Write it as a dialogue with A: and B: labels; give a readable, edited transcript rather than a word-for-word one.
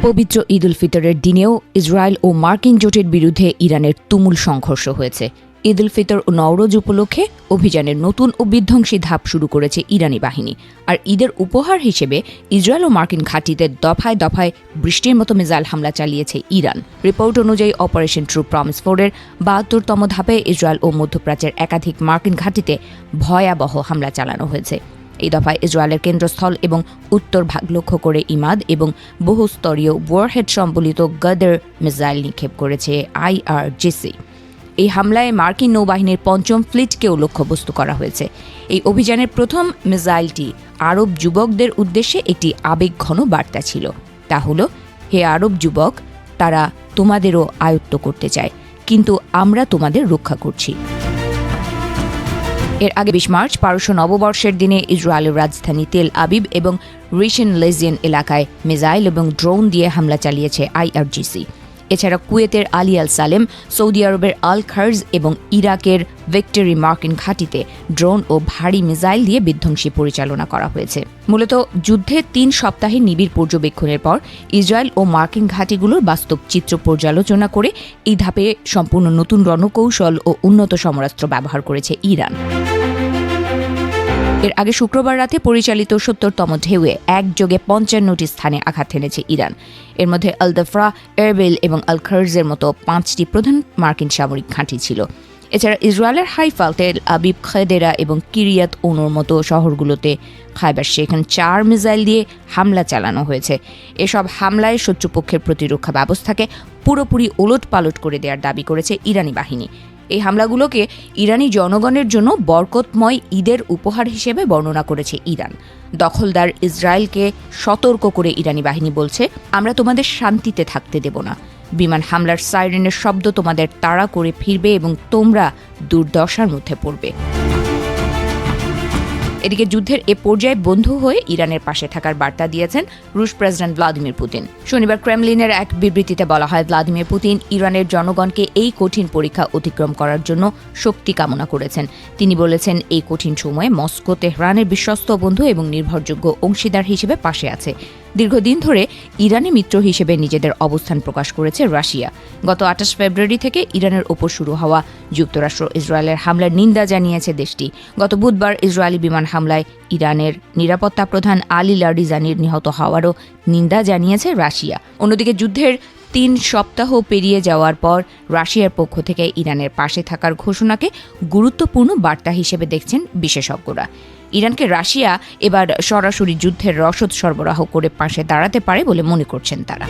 A: পবিত্র ঈদ উল ফিতরের দিনেও ইসরায়েল ও মার্কিন জোটের বিরুদ্ধে ইরানের তুমুল সংঘর্ষ হয়েছে। ঈদ উল ফিতর ও নওরোজ উপলক্ষে অভিযানের নতুন ও বিধ্বংসী ধাপ শুরু করেছে ইরানি বাহিনী। আর ঈদের উপহার হিসেবে ইসরায়েল ও মার্কিন ঘাঁটিতে দফায় দফায় বৃষ্টির মতো মিসাইল হামলা চালিয়েছে ইরান। রিপোর্ট অনুযায়ী অপারেশন ট্রু প্রমিস 4-এর ৭২তম ধাপে ইসরায়েল ও মধ্যপ্রাচ্যের একাধিক মার্কিন ঘাঁটিতে ভয়াবহ হামলা চালানো হয়েছে। এই দফায় ইসরায়েলের কেন্দ্রস্থল এবং উত্তর ভাগ লক্ষ্য করে ইমাদ এবং বহুস্তরীয় ওয়ারহেড সম্বলিত গদর মিসাইল নিক্ষেপ করেছে IRGC। এই হামলায় মার্কিন নৌবাহিনীর ৫ম ফ্লিটকেও লক্ষ্যবস্তু করা হয়েছে। এই অভিযানের প্রথম মিসাইলটি আরব যুবকদের উদ্দেশ্যে একটি আবেগঘন বার্তা ছিল। তা হলো, হে আরব যুবক, তারা তোমাদেরও আয়ত্ত করতে চায়, কিন্তু আমরা তোমাদের রক্ষা করছি। এর আগে ২০ মার্চ পারস্য নববর্ষের দিনে ইসরায়েলের রাজধানী তেল আবিব এবং রিশন লেজিয়ান এলাকায় মিসাইল এবং ড্রোন দিয়ে হামলা চালিয়েছে IRGC। এছাড়া কুয়েতের আলী আল সালেম, সৌদি আরবের আল খার্জ এবং ইরাকের ভিক্টরি মার্কিন ঘাঁটিতে ড্রোন ও ভারী মিসাইল দিয়ে বিধ্বংসী পরিচালনা করা হয়েছে। মূলত যুদ্ধের ৩ সপ্তাহের নিবিড় পর্যবেক্ষণের পর ইসরায়েল ও মার্কিন ঘাঁটিগুলোর বাস্তব চিত্র পর্যালোচনা করে এই ধাপে সম্পূর্ণ নতুন রণকৌশল ও উন্নত সমরাস্ত্র ব্যবহার করেছে ইরান। এর আগে শুক্রবার রাতে পরিচালিত ৭০তম ঢেউয়ে একযোগে ৫৫টি স্থানে আঘাত হেনেছে ইরান। এর মধ্যে আল দফরা, এরবিল এবং আল খার্জের মতো ৫টি প্রধান মার্কিন সামরিক ঘাঁটি ছিল। এছাড়া ইসরায়েলের হাইফা, তেল আবিব, খেদেরা এবং কিরিয়াত ওনোর মতো শহরগুলোতে খাইবার শেখান ৪ মিসাইল দিয়ে হামলা চালানো হয়েছে। এসব হামলায় শত্রুপক্ষের প্রতিরক্ষা ব্যবস্থাকে পুরোপুরি ওলটপালট করে দেওয়ার দাবি করেছে ইরানি বাহিনী। এই হামলাগুলোকে ইরানি জনগণের জন্য বরকতময় ঈদের উপহার হিসেবে বর্ণনা করেছে ইরান। দখলদার ইসরায়েলকে সতর্ক করে ইরানি বাহিনী বলছে, আমরা তোমাদের শান্তিতে থাকতে দেব না। বিমান হামলার সাইরেনের শব্দ তোমাদের তাড়া করে ফিরবে এবং তোমরা দুর্দশার মধ্যে পড়বে। এদিকে যুদ্ধের এ পর্যায়ে বন্ধু হয়ে ইরানের পাশে থাকার বার্তা দিয়েছেন রুশ প্রেসিডেন্ট ভ্লাদিমির পুতিন। শনিবার ক্রেমলিনের এক বিবৃতিতে বলা হয়, ভ্লাদিমির পুতিন ইরানের জনগণকে এই কঠিন পরীক্ষা অতিক্রম করার জন্য শক্তি কামনা করেছেন। তিনি বলেছেন, এই কঠিন সময়ে মস্কো তেহরানের বিশ্বস্ত বন্ধু এবং নির্ভরযোগ্য অংশীদার হিসেবে পাশে আছে। দীর্ঘদিন ধরে ইরানি মিত্র হিসেবে নিজেদের অবস্থান প্রকাশ করেছে রাশিয়া। গত ২৮ ফেব্রুয়ারি থেকে ইরানের ওপর শুরু হওয়া যুক্তরাষ্ট্র ইসরায়েলের হামলার নিন্দা জানিয়েছে দেশটি। গত বুধবার ইসরায়েলি বিমান হামলায় ইরানের নিরাপত্তা প্রধান আলী লারিজানির নিহত হওয়ারও নিন্দা জানিয়েছে রাশিয়া। অন্যদিকে যুদ্ধের ৩ সপ্তাহ পেরিয়ে যাওয়ার পর রাশিয়ার পক্ষ থেকে ইরানের পাশে থাকার ঘোষণাকে গুরুত্বপূর্ণ বার্তা হিসেবে দেখছেন বিশেষজ্ঞরা। ইরানকে রাশিয়া এবার সরাসরি যুদ্ধের রসদ সরবরাহ করে পাশে দাঁড়াতে পারে বলে মনে করছেন তারা।